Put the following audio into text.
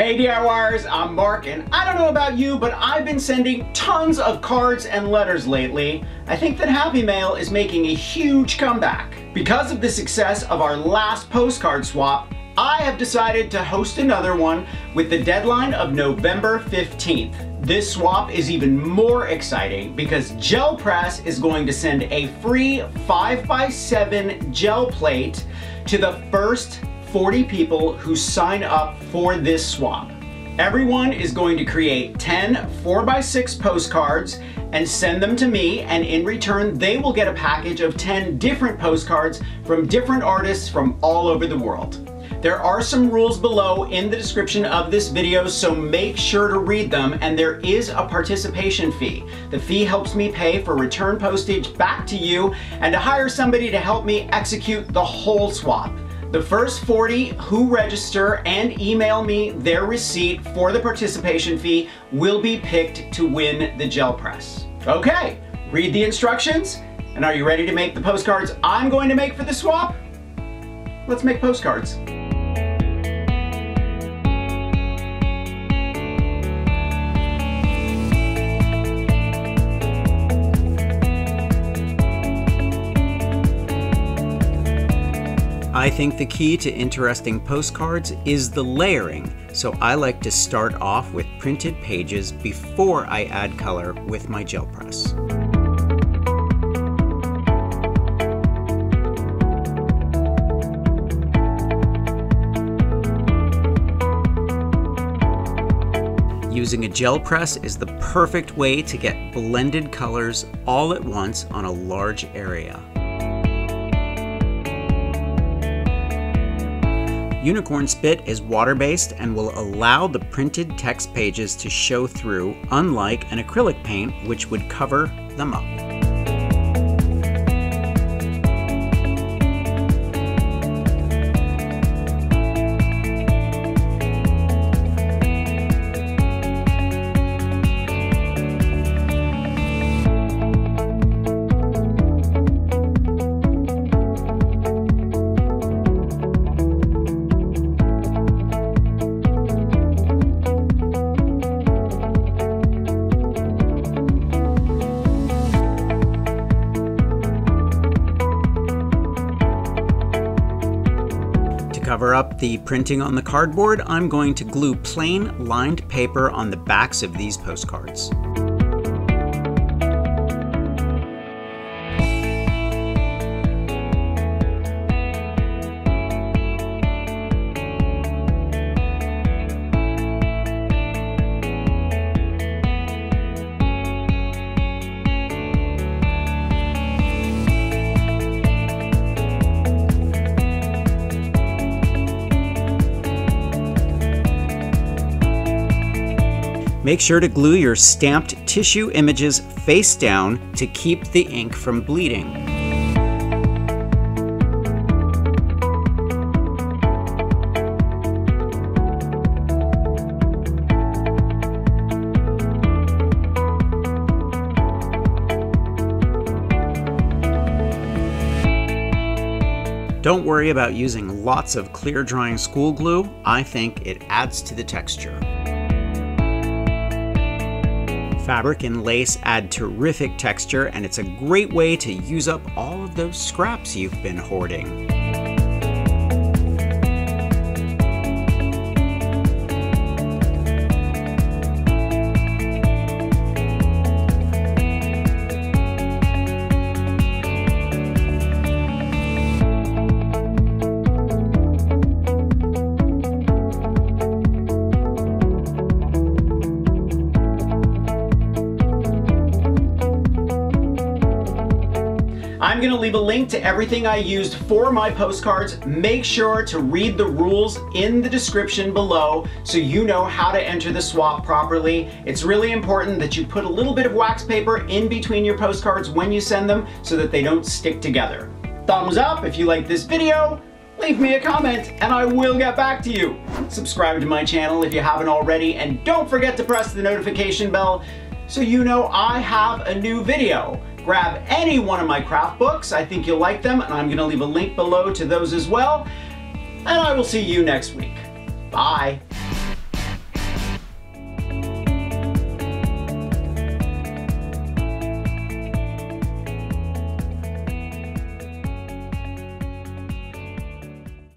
Hey DIYers, I'm Mark, and I don't know about you, but I've been sending tons of cards and letters lately. I think that Happy Mail is making a huge comeback. Because of the success of our last postcard swap, I have decided to host another one with the deadline of November 15th. This swap is even more exciting because Gel Press is going to send a free 5x7 gel plate to the first 40 people who sign up for this swap. Everyone is going to create 10 4x6 postcards and send them to me, and in return they will get a package of 10 different postcards from different artists from all over the world. There are some rules below in the description of this video, so make sure to read them, and there is a participation fee. The fee helps me pay for return postage back to you and to hire somebody to help me execute the whole swap. The first 40 who register and email me their receipt for the participation fee will be picked to win the gel press. Okay, read the instructions, and are you ready to make the postcards I'm going to make for the swap? Let's make postcards. I think the key to interesting postcards is the layering, so I like to start off with printed pages before I add color with my gel press. Using a gel press is the perfect way to get blended colors all at once on a large area. Unicorn Spit is water-based and will allow the printed text pages to show through, unlike an acrylic paint, which would cover them up. To cover up the printing on the cardboard, I'm going to glue plain lined paper on the backs of these postcards. Make sure to glue your stamped tissue images face down to keep the ink from bleeding. Don't worry about using lots of clear drying school glue. I think it adds to the texture. Fabric and lace add terrific texture, and it's a great way to use up all of those scraps you've been hoarding. I'm going to leave a link to everything I used for my postcards. Make sure to read the rules in the description below so you know how to enter the swap properly. It's really important that you put a little bit of wax paper in between your postcards when you send them so that they don't stick together. Thumbs up if you like this video. Leave me a comment and I will get back to you. Subscribe to my channel if you haven't already, and don't forget to press the notification bell so you know I have a new video. Grab any one of my craft books. I think you'll like them, and I'm going to leave a link below to those as well. And I will see you next week. Bye.